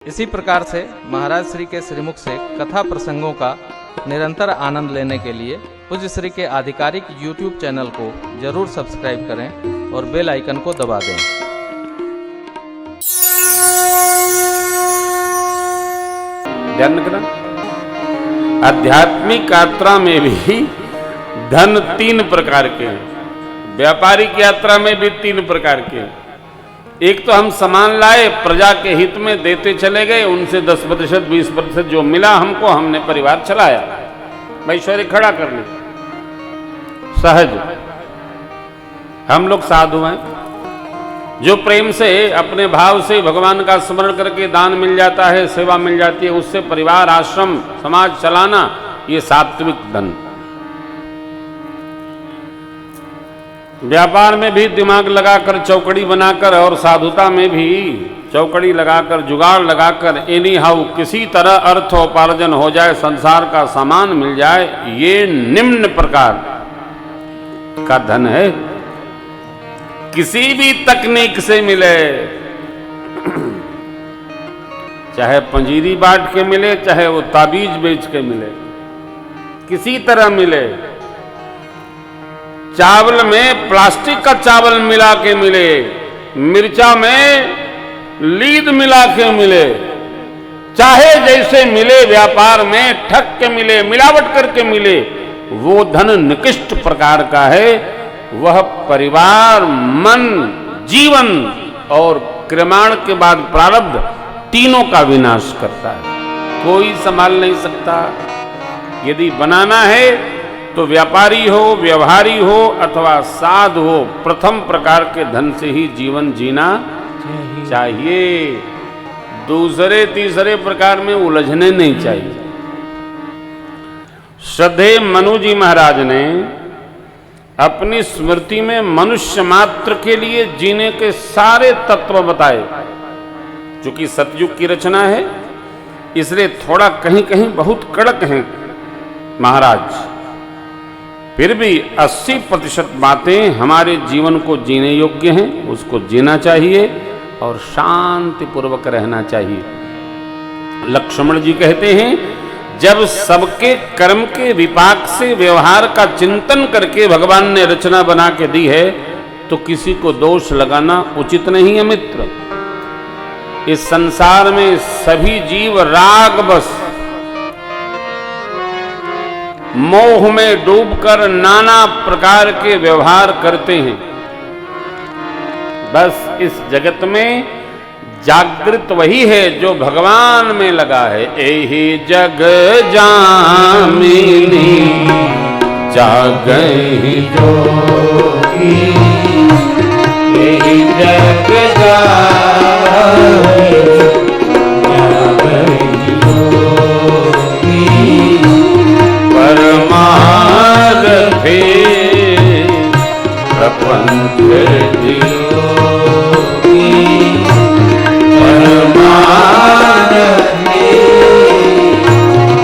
इसी प्रकार से महाराज श्री के श्रीमुख से कथा प्रसंगों का निरंतर आनंद लेने के लिए पूज्य श्री के आधिकारिक YouTube चैनल को जरूर सब्सक्राइब करें और बेल आइकन को दबा दें। ध्यान रखना, आध्यात्मिक यात्रा में भी धन 3 प्रकार के हैं, व्यापारिक यात्रा में भी 3 प्रकार के हैं। एक तो हम सामान लाए, प्रजा के हित में देते चले गए, उनसे 10%, 20% जो मिला हमको, हमने परिवार चलाया, ऐश्वर्य खड़ा कर ले, सहज। हम लोग साधु हैं, जो प्रेम से अपने भाव से भगवान का स्मरण करके दान मिल जाता है, सेवा मिल जाती है, उससे परिवार, आश्रम, समाज चलाना, ये सात्विक धन। व्यापार में भी दिमाग लगाकर चौकड़ी बनाकर और साधुता में भी चौकड़ी लगाकर, जुगाड़ लगाकर, एनी हाउ किसी तरह अर्थोपार्जन हो जाए, संसार का सामान मिल जाए, ये निम्न प्रकार का धन है। किसी भी तकनीक से मिले, चाहे पंजीरी बांट के मिले, चाहे वो ताबीज बेच के मिले, किसी तरह मिले। चावल में प्लास्टिक का चावल मिला के मिले, मिर्चा में लीद मिला के मिले, चाहे जैसे मिले, व्यापार में ठग के मिले, मिलावट करके मिले, वो धन निकृष्ट प्रकार का है। वह परिवार, मन, जीवन और क्रमाण के बाद प्रारब्ध तीनों का विनाश करता है। कोई संभाल नहीं सकता। यदि बनाना है तो व्यापारी हो, व्यवहारी हो अथवा साधु हो, प्रथम प्रकार के धन से ही जीवन जीना चाहिए। दूसरे तीसरे प्रकार में उलझने नहीं चाहिए। श्रद्धेय मनु जी महाराज ने अपनी स्मृति में मनुष्य मात्र के लिए जीने के सारे तत्व बताए। चूंकि सतयुग की रचना है, इसलिए थोड़ा कहीं कहीं बहुत कड़क हैं महाराज, फिर भी 80% बातें हमारे जीवन को जीने योग्य हैं। उसको जीना चाहिए और शांति पूर्वक रहना चाहिए। लक्ष्मण जी कहते हैं, जब सबके कर्म के विपाक से व्यवहार का चिंतन करके भगवान ने रचना बना के दी है, तो किसी को दोष लगाना उचित नहीं है मित्र। इस संसार में सभी जीव राग बस मोह में डूबकर नाना प्रकार के व्यवहार करते हैं। बस इस जगत में जागृत वही है जो भगवान में लगा है। एहि जग जामिनी जागहि जोगी, एहि जग जामिनी जागहि जोगी, परमारथे प्रपंच जियोगी, परमारथे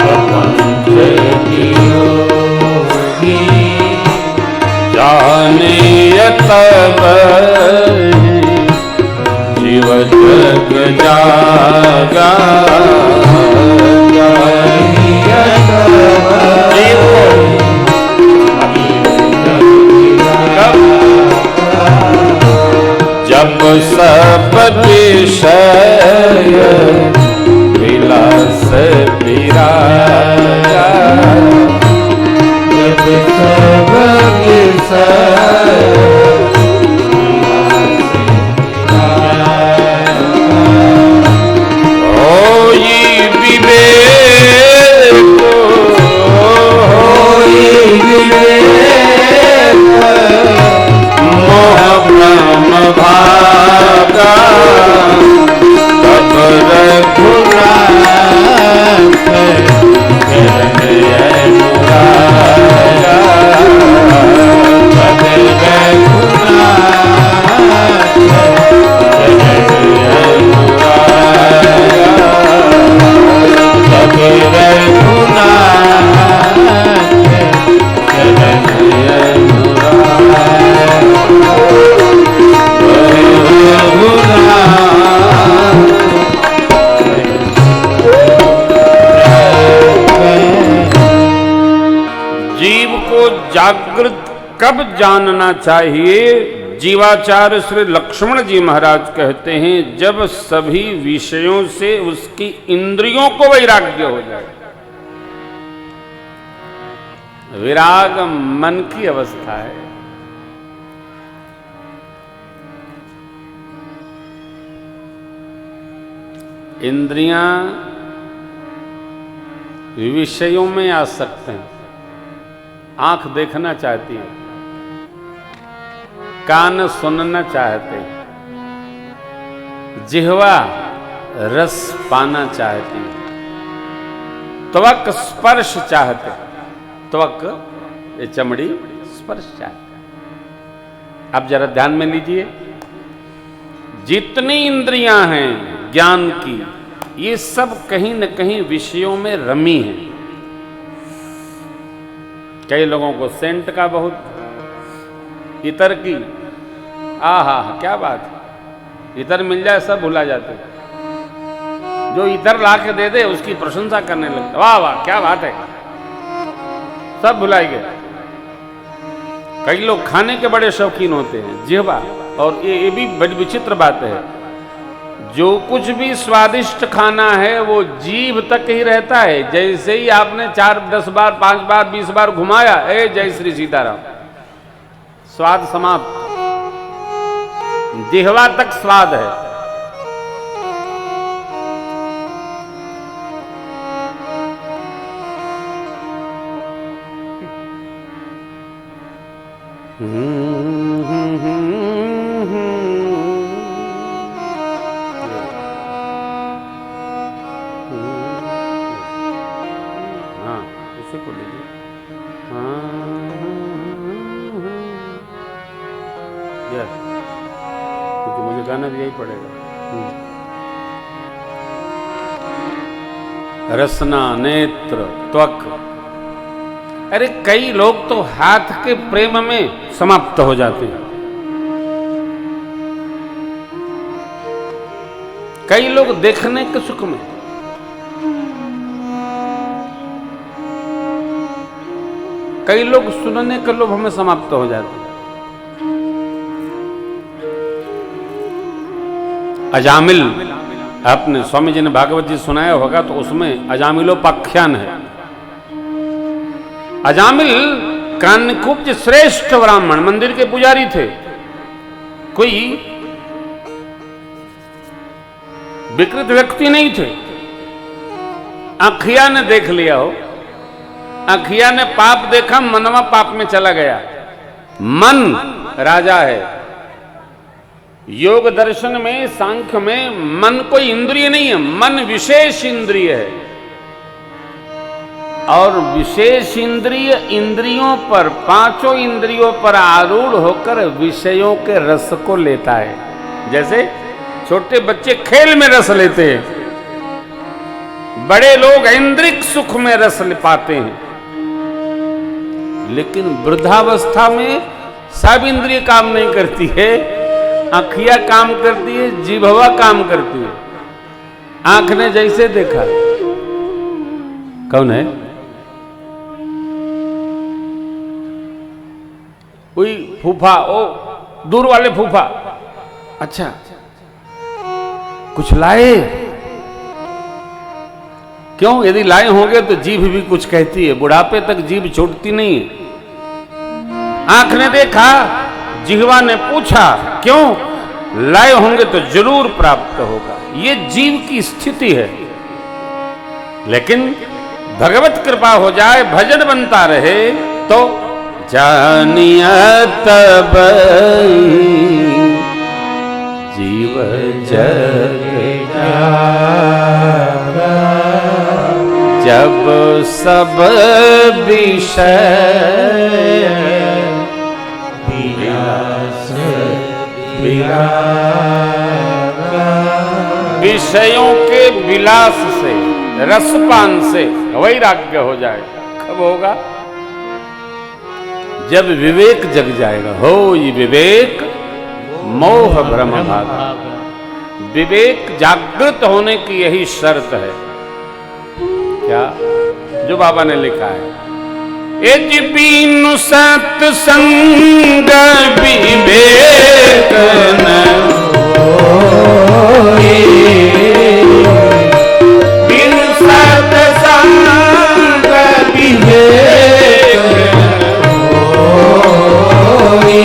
प्रपंच जियोगी, जाने तब जीव जग जागा, जब सब विषय विलास विराजा, जब सब विषय होई विवेक, होई विवेक, मोह भ्रम भागा, तब रघुनाथ चरण अनुरागा, तब रघुनाथ चरण अनुरागा, तब रघुनाथ चरण अनुरागा। जागृत कब जानना चाहिए? जीवाचार्य श्री लक्ष्मण जी महाराज कहते हैं, जब सभी विषयों से उसकी इंद्रियों को वैराग्य हो जाए। विराग मन की अवस्था है। इंद्रियां विषयों में आ सकते हैं। आंख देखना चाहती है, कान सुनना चाहते हैं, जिह्वा रस पाना चाहती है, त्वक स्पर्श चाहते हैं। त्वक ये चमड़ी स्पर्श चाहते हैं। अब जरा ध्यान में लीजिए, जितनी इंद्रियां हैं ज्ञान की, ये सब कहीं न कहीं विषयों में रमी हैं। कई लोगों को सेंट का बहुत, इतर की, आहा क्या बात है, इतर मिल जाए सब भुला जाते। जो इतर ला के दे दे उसकी प्रशंसा करने लगते, वाह वाह क्या बात है, सब भुलाई गए। कई लोग खाने के बड़े शौकीन होते हैं, जिह्वा, और ये भी बड़ी विचित्र बात है, जो कुछ भी स्वादिष्ट खाना है वो जीभ तक ही रहता है। जैसे ही आपने 4, 10 बार, 5 बार, 20 बार घुमाया, ए जय श्री सीताराम, स्वाद समाप्त। जिह्वा तक स्वाद है। हाँ, इसे को लीजिए। क्योंकि मुझे गाना भी यही पड़ेगा। रसना, नेत्र, त्वक। अरे कई लोग तो हाथ के प्रेम में समाप्त हो जाते हैं। कई लोग देखने के सुख में, कई लोग सुनने के लोभ में समाप्त हो जाते हैं। अजामिल, आपने स्वामी जी ने भागवत जी सुनाया होगा, तो उसमें अजामिलोपाख्यान है। अजामिल कान्यकुब्ज श्रेष्ठ ब्राह्मण, मंदिर के पुजारी थे। कोई विकृत व्यक्ति नहीं थे। अखिया ने देख लिया हो, अखिया ने पाप देखा, मनवा पाप में चला गया। मन राजा है। योग दर्शन में, सांख्य में मन कोई इंद्रिय नहीं है, मन विशेष इंद्रिय है। और विशेष इंद्रिय इंद्रियों पर, 5 इंद्रियों पर आरूढ़ होकर विषयों के रस को लेता है। जैसे छोटे बच्चे खेल में रस लेते हैं, बड़े लोग ऐन्द्रिक सुख में रस ले पाते हैं। लेकिन वृद्धावस्था में सब इंद्रिय काम नहीं करती है। आँखियां काम करती है, जिह्वा काम करती है। आंख ने जैसे देखा, कौन है? कोई फूफा, ओ दूर वाले फूफा। अच्छा, कुछ लाए? क्यों? यदि लाए होंगे तो जीभ भी कुछ कहती है। बुढ़ापे तक जीभ छूटती नहीं है। आंख ने देखा, जिह्वा ने पूछा, क्यों? लाए होंगे तो जरूर प्राप्त होगा। ये जीव की स्थिति है। लेकिन भगवत कृपा हो जाए, भजन बनता रहे, तो जानिया तब जीव जग जब सब विषय विषयों के विलास से, रसपान से वैराग्य हो जाए। कब होगा? जब विवेक जग जाएगा। हो ये विवेक मोह भ्रम भागा। विवेक जागृत होने की यही शर्त है। क्या? जो बाबा ने लिखा है, एज बीनु सत्संग विवेक न होए, बिनु सत्संग विवेक न होए,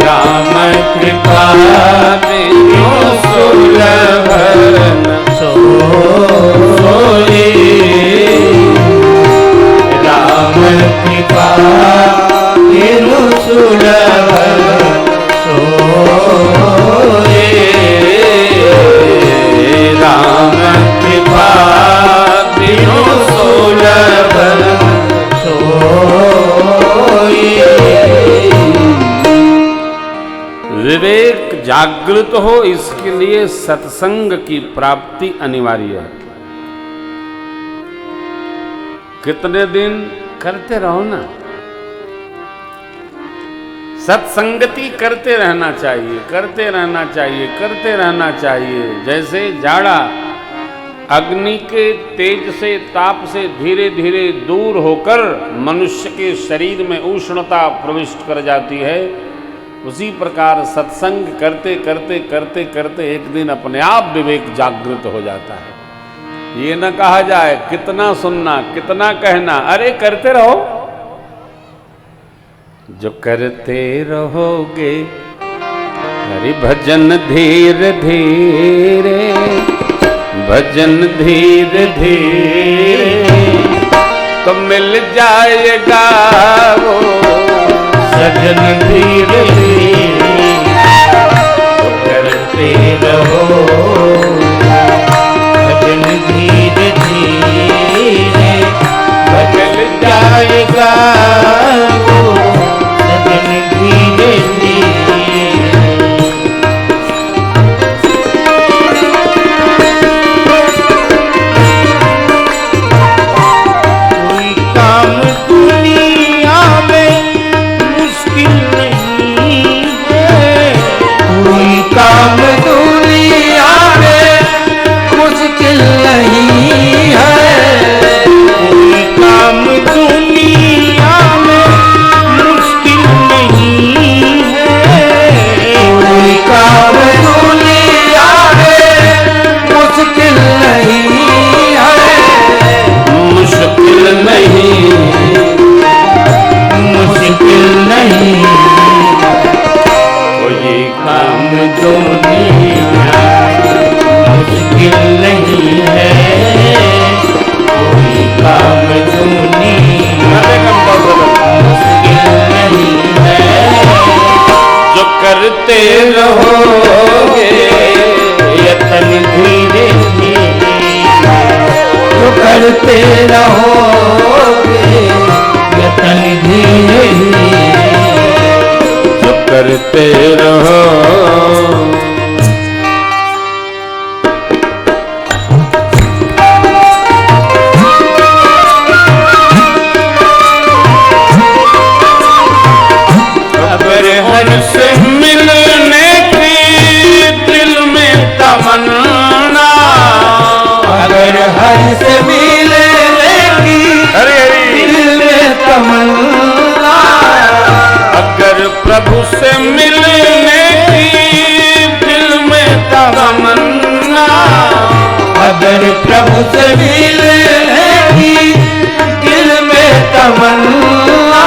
राम कृपा बिनु सुलभ न सोए, राम कृपा बिनु सुलभ सोए, राम कृपा बिनु सुलभ सोए। विवेक जागृत हो, इसके लिए सत्संग की प्राप्ति अनिवार्य है। कितने दिन करते रहो ना, सत्संगति करते रहना चाहिए, करते रहना चाहिए, करते रहना चाहिए। जैसे जाड़ा अग्नि के तेज से, ताप से धीरे धीरे दूर होकर मनुष्य के शरीर में उष्णता प्रविष्ट कर जाती है, उसी प्रकार सत्संग करते करते करते करते एक दिन अपने आप विवेक जागृत हो जाता है। ये न कहा जाए कितना सुनना, कितना कहना, अरे करते रहो। जो करते रहोगे हरि भजन धीरे धीरे, भजन धीरे धीरे, तो मिल जाएगा वो सजन धीरे धीरे। तो करते रहो भजन धीरे धीरे, बदल जाएगा वो सजन धीरे धीरे। कोई काम दुनिया में मुश्किल नहीं है, कोई काम दुनिया में मुश्किल नहीं है, कोई काम दुनिया में मुश्किल नहीं है, कोई काम दुनिया में मुश्किल नहीं है, मुश्किल नहीं, मुश्किल नहीं, कोई काम दुनिया मुश्किल नहीं है, कोई काम दुनिया मुश्किल नहीं है। जो करते रहोगे यतन धीरे धीरे, जो करते रहोगे यतन धीरे धीरे, जो करते रहो। अगर हर से मिलने की दिल में तमन्ना, अगर हर से मिलने की दिल में तमन्ना, अगर प्रभु से मिलने की दिल में तमन्ना, अगर प्रभु से मिलने की दिल में तमन्ना,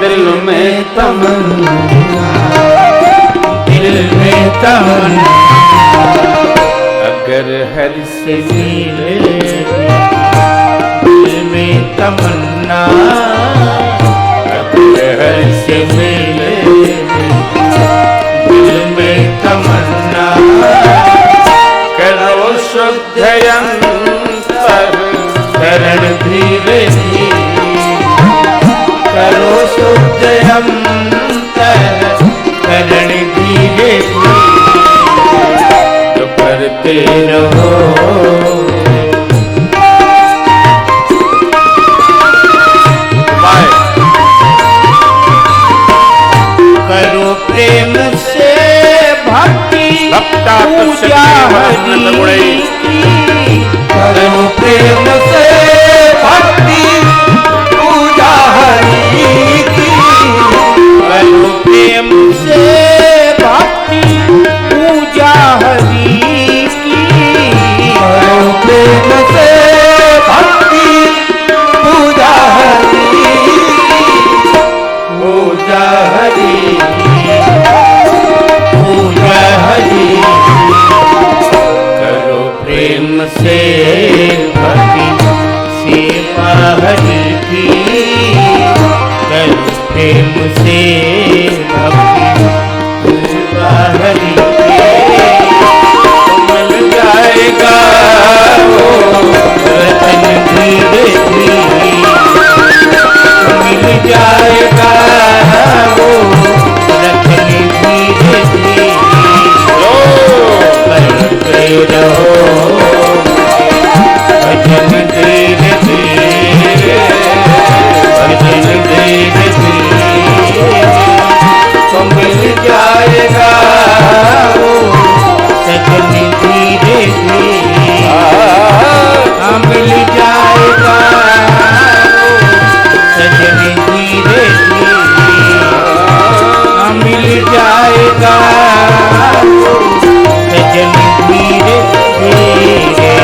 दिल में तमन्ना, दिल में तमन्ना, अगर हर से मिले दिल में तमन्ना, अगर हर से मिले दिल में तमन्ना, करो शुद्ध अंतःकरण धीरे धीरे, करो शुद्ध अंतःकरण धीरे धीरे, जो करते रहो। करो प्रेम से भक्ति पूजा हरि की, करो प्रेम से से भक्ति सेवा हरि की, करो प्रेम से भक्ति सेवा हरि की, मिल जाएगा वो रतन धीरे धीरे, मिल जाएगा वो रतन धीरे धीरे, करते रहो भजन धीरे धीरे, भजन धीरे धीरे, तो मिल जाएगा वो सजन धीरे धीरे, मिल जाएगा सजन धीरे धीरे, मिल जाएगा सजन धीरे धीरे।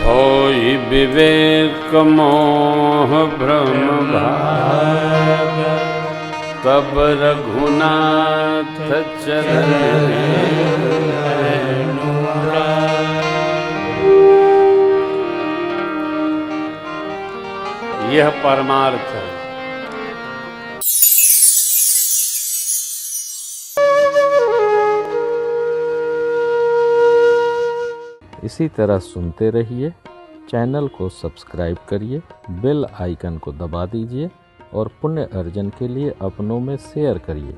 होई विवेक मोह भ्रम भाग, तब रघुनाथ चरण, यह परमार्थ है। इसी तरह सुनते रहिए, चैनल को सब्सक्राइब करिए, बेल आइकन को दबा दीजिए और पुण्य अर्जन के लिए अपनों में शेयर करिए।